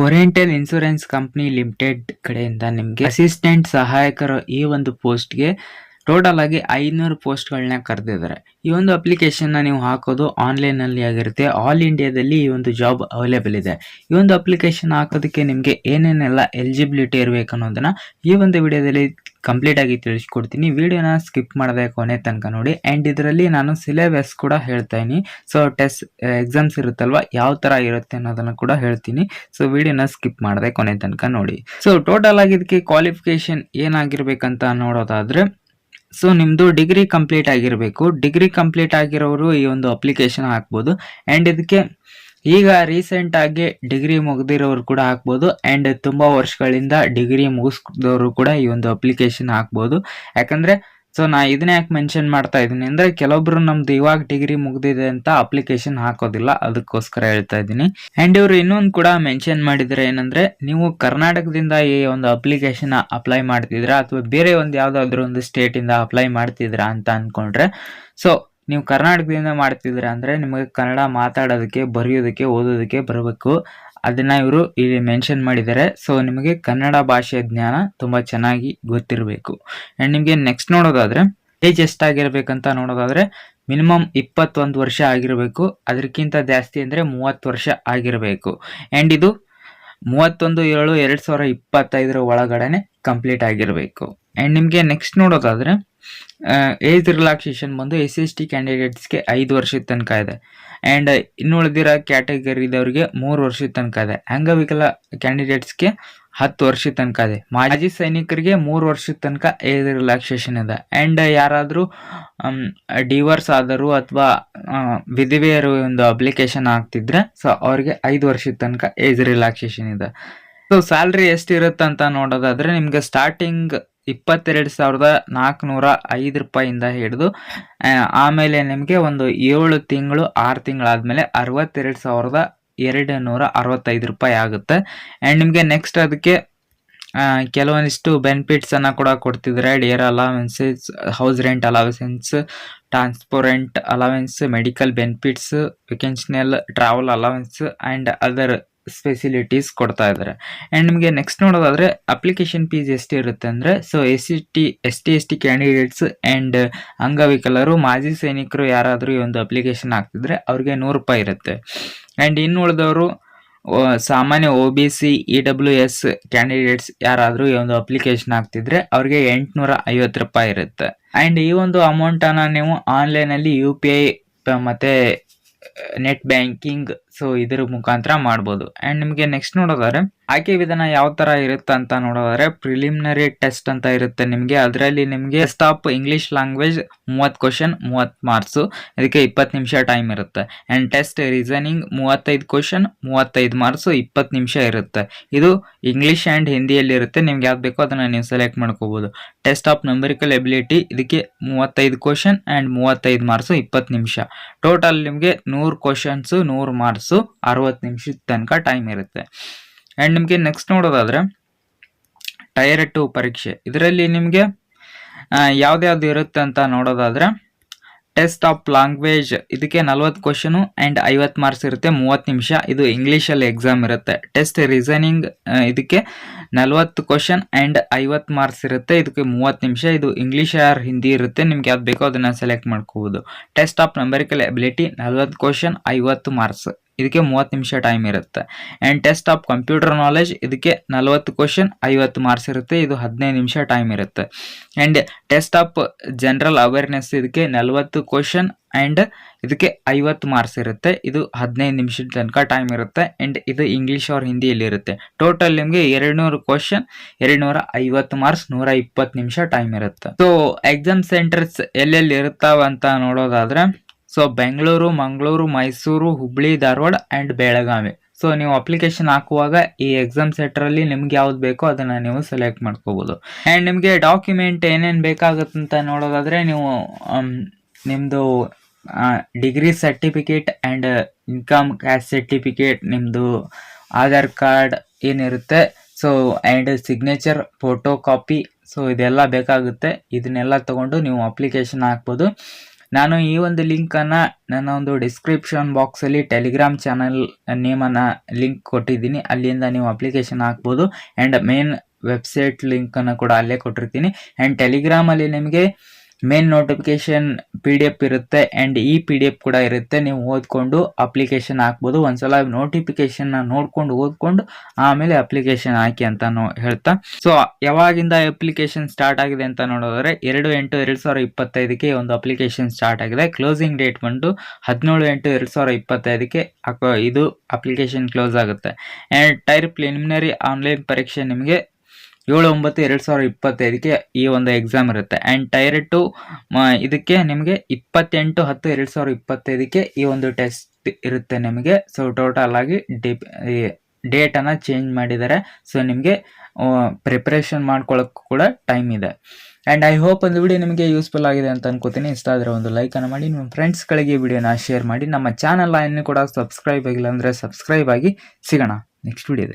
Oriental insurance company limited ಕಡೆಯಿಂದ ನಿಮಗೆ assistant ಸಹಾಯಕರ ಈ ಒಂದು ಪೋಸ್ಟ್ಗೆ ಟೋಟಲ್ ಆಗಿ 500 ಪೋಸ್ಟ್ಗಳನ್ನ ಕರೆದಿದ್ದಾರೆ. ಈ ಒಂದು ಅಪ್ಲಿಕೇಶನ್ನ ನೀವು ಹಾಕೋದು ಆನ್ಲೈನಲ್ಲಿ ಆಗಿರುತ್ತೆ. ಆಲ್ ಇಂಡಿಯಾದಲ್ಲಿ ಈ ಒಂದು ಜಾಬ್ ಅವೈಲೇಬಲ್ ಇದೆ. ಈ ಒಂದು ಅಪ್ಲಿಕೇಶನ್ ಹಾಕೋದಕ್ಕೆ ನಿಮಗೆ ಏನೇನೆಲ್ಲ ಎಲಿಜಿಬಿಲಿಟಿ ಇರಬೇಕು ಅನ್ನೋದನ್ನ ಈ ಒಂದು ವಿಡಿಯೋದಲ್ಲಿ ಕಂಪ್ಲೀಟ್ ಆಗಿ ತಿಳಿಸ್ಕೊಡ್ತೀನಿ. ವಿಡಿಯೋನ ಸ್ಕಿಪ್ ಮಾಡದೆ ಕೊನೆ ತನಕ ನೋಡಿ. ಆ್ಯಂಡ್ ಇದರಲ್ಲಿ ನಾನು ಸಿಲೆಬಸ್ ಕೂಡ ಹೇಳ್ತಾ ಇದೀನಿ. ಸೊ ಟೆಸ್ಟ್ ಎಕ್ಸಾಮ್ಸ್ ಇರುತ್ತಲ್ವ, ಯಾವ ಥರ ಇರುತ್ತೆ ಅನ್ನೋದನ್ನು ಕೂಡ ಹೇಳ್ತೀನಿ. ಸೊ ವಿಡಿಯೋನ ಸ್ಕಿಪ್ ಮಾಡದೆ ಕೊನೆ ತನಕ ನೋಡಿ. ಸೊ ಟೋಟಲ್ ಆಗಿ ಇದಕ್ಕೆ ಕ್ವಾಲಿಫಿಕೇಶನ್ ಏನಾಗಿರ್ಬೇಕಂತ ನೋಡೋದಾದ್ರೆ, ಸೊ ನಿಮ್ಮದು ಡಿಗ್ರಿ ಕಂಪ್ಲೀಟ್ ಆಗಿರಬೇಕು. ಡಿಗ್ರಿ ಕಂಪ್ಲೀಟ್ ಆಗಿರೋರು ಈ ಒಂದು ಅಪ್ಲಿಕೇಶನ್ ಹಾಕ್ಬೋದು. ಆ್ಯಂಡ್ ಇದಕ್ಕೆ ಈಗ ರೀಸೆಂಟ್ ಆಗಿ ಡಿಗ್ರಿ ಮುಗ್ದಿರೋರು ಕೂಡ ಹಾಕ್ಬೋದು. ಆ್ಯಂಡ್ ತುಂಬ ವರ್ಷಗಳಿಂದ ಡಿಗ್ರಿ ಮುಗಿಸ್ದವರು ಕೂಡ ಈ ಒಂದು ಅಪ್ಲಿಕೇಶನ್ ಹಾಕ್ಬೋದು. ಯಾಕಂದರೆ ಸೊ ನಾ ಇದನ್ನ ಯಾಕೆ ಮೆನ್ಷನ್ ಮಾಡ್ತಾ ಇದ್ದೀನಿ ಅಂದರೆ, ಕೆಲವೊಬ್ರು ನಮ್ದು ಇವಾಗ ಡಿಗ್ರಿ ಮುಗ್ದಿದೆ ಅಂತ ಅಪ್ಲಿಕೇಶನ್ ಹಾಕೋದಿಲ್ಲ, ಅದಕ್ಕೋಸ್ಕರ ಹೇಳ್ತಾ ಇದ್ದೀನಿ. ಆ್ಯಂಡ್ ಇವರು ಇನ್ನೊಂದು ಕೂಡ ಮೆನ್ಷನ್ ಮಾಡಿದರೆ ಏನಂದರೆ, ನೀವು ಕರ್ನಾಟಕದಿಂದ ಈ ಒಂದು ಅಪ್ಲಿಕೇಶನ್ ಅಪ್ಲೈ ಮಾಡ್ತಿದ್ದೀರಾ ಅಥವಾ ಬೇರೆ ಒಂದು ಯಾವುದಾದ್ರೂ ಒಂದು ಸ್ಟೇಟಿಂದ ಅಪ್ಲೈ ಮಾಡ್ತಿದ್ದೀರಾ ಅಂತ ಅಂದ್ಕೊಂಡ್ರೆ, ಸೊ ನೀವು ಕರ್ನಾಟಕದಿಂದ ಮಾಡ್ತಿದ್ದೀರಾ ಅಂದರೆ ನಿಮಗೆ ಕನ್ನಡ ಮಾತಾಡೋದಕ್ಕೆ, ಬರೆಯೋದಕ್ಕೆ, ಓದೋದಕ್ಕೆ ಬರಬೇಕು. ಅದನ್ನು ಇವರು ಇಲ್ಲಿ ಮೆನ್ಷನ್ ಮಾಡಿದ್ದಾರೆ. ಸೊ ನಿಮಗೆ ಕನ್ನಡ ಭಾಷೆಯ ಜ್ಞಾನ ತುಂಬ ಚೆನ್ನಾಗಿ ಗೊತ್ತಿರಬೇಕು. ಆ್ಯಂಡ್ ನಿಮಗೆ ನೆಕ್ಸ್ಟ್ ನೋಡೋದಾದರೆ, ಏಜ್ ಎಷ್ಟಾಗಿರ್ಬೇಕಂತ ನೋಡೋದಾದರೆ ಮಿನಿಮಮ್ 21 ವರ್ಷ ಆಗಿರಬೇಕು. ಅದಕ್ಕಿಂತ ಜಾಸ್ತಿ ಅಂದರೆ 30 ವರ್ಷ ಆಗಿರಬೇಕು. ಆ್ಯಂಡ್ ಇದು 31/7/2025 ಒಳಗಡೆ ಕಂಪ್ಲೀಟ್ ಆಗಿರಬೇಕು. ಆ್ಯಂಡ್ ನಿಮಗೆ ನೆಕ್ಸ್ಟ್ ನೋಡೋದಾದರೆ ಏಜ್ ರಿಲ್ಯಾಕ್ಸೇಷನ್ ಬಂದು SC/ST ಕ್ಯಾಂಡಿಡೇಟ್ಸ್ಗೆ 5 ವರ್ಷದ ತನಕ ಇದೆ. ಆ್ಯಂಡ್ ಇನ್ನು ಉಳಿದಿರೋ ಕ್ಯಾಟಗರಿದವ್ರಿಗೆ 3 ವರ್ಷದ ತನಕ ಇದೆ. ಅಂಗವಿಕಲ ಕ್ಯಾಂಡಿಡೇಟ್ಸ್ಗೆ 10 ವರ್ಷದ ತನಕ ಇದೆ. ಮಾಜಿ ಸೈನಿಕರಿಗೆ 3 ವರ್ಷದ ತನಕ ಏಜ್ ರಿಲ್ಯಾಕ್ಸೇಷನ್ ಇದೆ. ಆ್ಯಂಡ್ ಯಾರಾದರೂ ಡಿವೋರ್ಸ್ ಆದರೂ ಅಥವಾ ವಿಧವೆಯರು ಒಂದು ಅಪ್ಲಿಕೇಶನ್ ಹಾಕ್ತಿದ್ರೆ ಸೊ ಅವ್ರಿಗೆ 5 ವರ್ಷದ ತನಕ ಏಜ್ ರಿಲ್ಯಾಕ್ಸೇಷನ್ ಇದೆ. ಸೊ ಸ್ಯಾಲ್ರಿ ಎಷ್ಟಿರುತ್ತೆ ಅಂತ ನೋಡೋದಾದರೆ, ನಿಮಗೆ ಸ್ಟಾರ್ಟಿಂಗ್ 22,405 ರೂಪಾಯಿಂದ ಹಿಡಿದು ಆಮೇಲೆ ನಿಮಗೆ ಒಂದು 7 ತಿಂಗಳು 6 ತಿಂಗಳಾದಮೇಲೆ 62,265 ರೂಪಾಯಿ ಆಗುತ್ತೆ. ಆ್ಯಂಡ್ ನಿಮಗೆ ನೆಕ್ಸ್ಟ್ ಅದಕ್ಕೆ ಕೆಲವೊಂದಿಷ್ಟು ಬೆನಿಫಿಟ್ಸನ್ನು ಕೂಡ ಕೊಡ್ತಿದ್ದಾರೆ. Dear allowances, house rent allowance, transparent allowance, medical benefits, vocational travel allowance and other facilities ಕೊಡ್ತಾ ಇದ್ದಾರೆ. ಆ್ಯಂಡ್ ನಿಮಗೆ ನೆಕ್ಸ್ಟ್ ನೋಡೋದಾದರೆ ಅಪ್ಲಿಕೇಶನ್ ಫೀಸ್ ಎಷ್ಟಿರುತ್ತೆ ಅಂದರೆ, ಸೊ ST ಕ್ಯಾಂಡಿಡೇಟ್ಸ್ ಆ್ಯಂಡ್ ಅಂಗವಿಕಲರು, ಮಾಜಿ ಸೈನಿಕರು ಯಾರಾದರೂ ಈ ಒಂದು ಅಪ್ಲಿಕೇಶನ್ ಹಾಕ್ತಿದ್ರೆ ಅವ್ರಿಗೆ 100 ರೂಪಾಯಿ ಇರುತ್ತೆ. ಆ್ಯಂಡ್ ಇನ್ನು ಉಳಿದವರು ಸಾಮಾನ್ಯ OBC EWS ಕ್ಯಾಂಡಿಡೇಟ್ಸ್ ಯಾರಾದರೂ ಈ ಒಂದು ಅಪ್ಲಿಕೇಶನ್ ಹಾಕ್ತಿದ್ರೆ ಅವ್ರಿಗೆ 850 ರೂಪಾಯಿ ಇರುತ್ತೆ. ಆ್ಯಂಡ್ ಈ ಒಂದು ಅಮೌಂಟನ್ನು ನೀವು ಆನ್ಲೈನಲ್ಲಿ UPI ಮತ್ತು ನೆಟ್ ಬ್ಯಾಂಕಿಂಗ್ ಸೊ ಇದರ ಮುಖಾಂತರ ಮಾಡ್ಬೋದು. ಆ್ಯಂಡ್ ನಿಮಗೆ ನೆಕ್ಸ್ಟ್ ನೋಡೋದಾದ್ರೆ ಆಯ್ಕೆ ವಿಧಾನ ಯಾವ ಥರ ಇರುತ್ತೆ ಅಂತ ನೋಡೋದಾದ್ರೆ, ಪ್ರಿಲಿಮಿನರಿ ಟೆಸ್ಟ್ ಅಂತ ಇರುತ್ತೆ ನಿಮಗೆ. ಅದರಲ್ಲಿ ನಿಮಗೆ test of English language 30 question 30 marks, ಇದಕ್ಕೆ 20 ನಿಮಿಷ ಟೈಮ್ ಇರುತ್ತೆ. And test reasoning 35 question 35 marks 20 ನಿಮಿಷ ಇರುತ್ತೆ. ಇದು ಇಂಗ್ಲೀಷ್ ಆ್ಯಂಡ್ ಹಿಂದಿಯಲ್ಲಿ ಇರುತ್ತೆ. ನಿಮ್ಗೆ ಯಾವ್ದು ಬೇಕೋ ಅದನ್ನು ನೀವು ಸೆಲೆಕ್ಟ್ ಮಾಡ್ಕೋಬೋದು. ಟೆಸ್ಟ್ ಆಫ್ ನಂಬರಿಕಲ್ ಎಬಿಲಿಟಿ, ಇದಕ್ಕೆ 35 ಕ್ವಶನ್ ಆ್ಯಂಡ್ 35 ಮಾರ್ಕ್ಸು 20 ನಿಮಿಷ. ಟೋಟಲ್ ನಿಮಗೆ 100 ಕ್ವಶನ್ಸು 100 ಮಾರ್ಕ್ಸು 60 ನಿಮಿಷದ ತನಕ ಟೈಮ್ ಇರುತ್ತೆ. ಆ್ಯಂಡ್ ನಿಮಗೆ ನೆಕ್ಸ್ಟ್ ನೋಡೋದಾದರೆ ಟೈರ್ 2 ಪರೀಕ್ಷೆ, ಇದರಲ್ಲಿ ನಿಮಗೆ ಯಾವ್ದು ಇರುತ್ತೆ ಅಂತ ನೋಡೋದಾದರೆ, ಟೆಸ್ಟ್ ಆಫ್ ಲ್ಯಾಂಗ್ವೇಜ್ ಇದಕ್ಕೆ 40 ಕ್ವಶನು ಆ್ಯಂಡ್ 50 ಮಾರ್ಕ್ಸ್ ಇರುತ್ತೆ, 30 ನಿಮಿಷ. ಇದು ಇಂಗ್ಲೀಷಲ್ಲಿ ಎಕ್ಸಾಮ್ ಇರುತ್ತೆ. ಟೆಸ್ಟ್ ರೀಸನಿಂಗ್ ಇದಕ್ಕೆ 40 ಕ್ವಶನ್ ಆ್ಯಂಡ್ 50 ಮಾರ್ಕ್ಸ್ ಇರುತ್ತೆ, ಇದಕ್ಕೆ 30 ನಿಮಿಷ. ಇದು ಇಂಗ್ಲೀಷ್ ಆರ್ ಹಿಂದಿ ಇರುತ್ತೆ, ನಿಮ್ಗೆ ಯಾವ್ದು ಬೇಕೋ ಅದನ್ನು ಸೆಲೆಕ್ಟ್ ಮಾಡ್ಕೋಬೋದು. Test of numerical ability 40 question 50 marks, ಇದಕ್ಕೆ 30 ನಿಮಿಷ ಟೈಮ್ ಇರುತ್ತೆ. And test of computer knowledge ಇದಕ್ಕೆ 40 ಕ್ವಶನ್ 50 ಮಾರ್ಕ್ಸ್ ಇರುತ್ತೆ, ಇದು 15 ನಿಮಿಷ ಟೈಮ್ ಇರುತ್ತೆ. And test of general awareness ಇದಕ್ಕೆ 40 ಕ್ವಶನ್ ಆ್ಯಂಡ್ ಇದಕ್ಕೆ 50 ಮಾರ್ಕ್ಸ್ ಇರುತ್ತೆ, ಇದು 15 ನಿಮಿಷದ ತನಕ ಟೈಮ್ ಇರುತ್ತೆ. ಆ್ಯಂಡ್ ಇದು ಇಂಗ್ಲೀಷ್ ಅವ್ರ ಹಿಂದಿಯಲ್ಲಿ ಇರುತ್ತೆ. ಟೋಟಲ್ ನಿಮಗೆ 200 ಕ್ವಶನ್ 250 ಮಾರ್ಕ್ಸ್ 120 ನಿಮಿಷ ಟೈಮ್ ಇರುತ್ತೆ. ಸೊ ಎಕ್ಸಾಮ್ ಸೆಂಟರ್ಸ್ ಎಲ್ಲೆಲ್ಲಿ ಇರ್ತಾವ ಅಂತ ನೋಡೋದಾದ್ರೆ, so Bengaluru, Mangaluru, Mysuru, Hubli, Dharwad and Belagavi. So ನೀವು ಅಪ್ಲಿಕೇಶನ್ ಹಾಕುವಾಗ ಈ ಎಕ್ಸಾಮ್ ಸೆಂಟ್ರಲ್ಲಿ ನಿಮ್ಗೆ ಯಾವ್ದು ಬೇಕೋ ಅದನ್ನು ನೀವು ಸೆಲೆಕ್ಟ್ ಮಾಡ್ಕೋಬೋದು. ಆ್ಯಂಡ್ ನಿಮಗೆ ಡಾಕ್ಯುಮೆಂಟ್ ಏನೇನು ಬೇಕಾಗುತ್ತೆ ಅಂತ ನೋಡೋದಾದರೆ, ನೀವು ನಿಮ್ಮದು degree certificate and income caste certificate, ನಿಮ್ಮದು ಆಧಾರ್ ಕಾರ್ಡ್ ಏನಿರುತ್ತೆ, so and signature, photo copy, so ಇದೆಲ್ಲ ಬೇಕಾಗುತ್ತೆ. ಇದನ್ನೆಲ್ಲ ತೊಗೊಂಡು ನೀವು ಅಪ್ಲಿಕೇಶನ್ ಹಾಕ್ಬೋದು. ನಾನು ಈ ಒಂದು ಲಿಂಕನ್ನು ನನ್ನ ಒಂದು ಡಿಸ್ಕ್ರಿಪ್ಷನ್ ಬಾಕ್ಸಲ್ಲಿ ಟೆಲಿಗ್ರಾಮ್ ಚಾನಲ್ ನೇಮನ್ನು ಲಿಂಕ್ ಕೊಟ್ಟಿದ್ದೀನಿ. ಅಲ್ಲಿಂದ ನೀವು ಅಪ್ಲಿಕೇಶನ್ ಹಾಕ್ಬೋದು. ಆ್ಯಂಡ್ ಮೇನ್ ವೆಬ್ಸೈಟ್ ಲಿಂಕನ್ನು ಕೂಡ ಅಲ್ಲೇ ಕೊಟ್ಟಿರ್ತೀನಿ. ಆ್ಯಂಡ್ ಟೆಲಿಗ್ರಾಮಲ್ಲಿ ನಿಮಗೆ ಮೇನ್ ನೋಟಿಫಿಕೇಶನ್ PDF ಇರುತ್ತೆ ಆ್ಯಂಡ್ ಈ PDF ಕೂಡ ಇರುತ್ತೆ. ನೀವು ಓದ್ಕೊಂಡು ಅಪ್ಲಿಕೇಶನ್ ಹಾಕ್ಬೋದು. ಒಂದ್ಸಲ ನೋಟಿಫಿಕೇಶನ್ನ ನೋಡ್ಕೊಂಡು ಓದ್ಕೊಂಡು ಆಮೇಲೆ ಅಪ್ಲಿಕೇಶನ್ ಹಾಕಿ ಅಂತ ಹೇಳ್ತಾ, ಸೊ ಯಾವಾಗಿಂದ ಅಪ್ಲಿಕೇಶನ್ ಸ್ಟಾರ್ಟ್ ಆಗಿದೆ ಅಂತ ನೋಡೋದಾದ್ರೆ 2/8/2025ಕ್ಕೆ ಒಂದು ಅಪ್ಲಿಕೇಶನ್ ಸ್ಟಾರ್ಟ್ ಆಗಿದೆ. ಕ್ಲೋಸಿಂಗ್ ಡೇಟ್ ಬಂದು 17/8/2025ಕ್ಕೆ ಇದು ಅಪ್ಲಿಕೇಶನ್ ಕ್ಲೋಸ್ ಆಗುತ್ತೆ. ಆ್ಯಂಡ್ ಟೈರ್ ಪ್ರಿಲಿಮಿನರಿ ಆನ್ಲೈನ್ ಪರೀಕ್ಷೆ ನಿಮಗೆ 7/9/2025ಕ್ಕೆ ಈ ಒಂದು ಎಕ್ಸಾಮ್ ಇರುತ್ತೆ. ಆ್ಯಂಡ್ ಟೈರ್ 2 ಇದಕ್ಕೆ ನಿಮಗೆ 28/10/2025ಕ್ಕೆ ಈ ಒಂದು ಟೆಸ್ಟ್ ಇರುತ್ತೆ ನಿಮಗೆ. ಸೊ ಟೋಟಲ್ ಆಗಿ ಡೇಟನ್ನು ಚೇಂಜ್ ಮಾಡಿದ್ದಾರೆ. ಸೊ ನಿಮಗೆ ಪ್ರಿಪ್ರೇಷನ್ ಮಾಡ್ಕೊಳ್ಳೋಕ್ಕೂ ಕೂಡ ಟೈಮ್ ಇದೆ. ಆ್ಯಂಡ್ ಐ ಹೋಪ್ ಒಂದು ವಿಡಿಯೋ ನಿಮಗೆ ಯೂಸ್ಫುಲ್ ಆಗಿದೆ ಅಂತ ಅನ್ಕೋತೀನಿ. ಇಷ್ಟ ಆದರೆ ಒಂದು ಲೈಕನ್ನು ಮಾಡಿ, ನಿಮ್ಮ ಫ್ರೆಂಡ್ಸ್ಗಳಿಗೆ ವಿಡಿಯೋನ ಶೇರ್ ಮಾಡಿ. ನಮ್ಮ ಚಾನಲ್ ಇನ್ನೂ ಕೂಡ ಸಬ್ಸ್ಕ್ರೈಬ್ ಆಗಿಲ್ಲ ಅಂದರೆ ಸಬ್ಸ್ಕ್ರೈಬ್ ಆಗಿ. ಸಿಗೋಣ ನೆಕ್ಸ್ಟ್ ವಿಡಿಯೋದಲ್ಲಿ.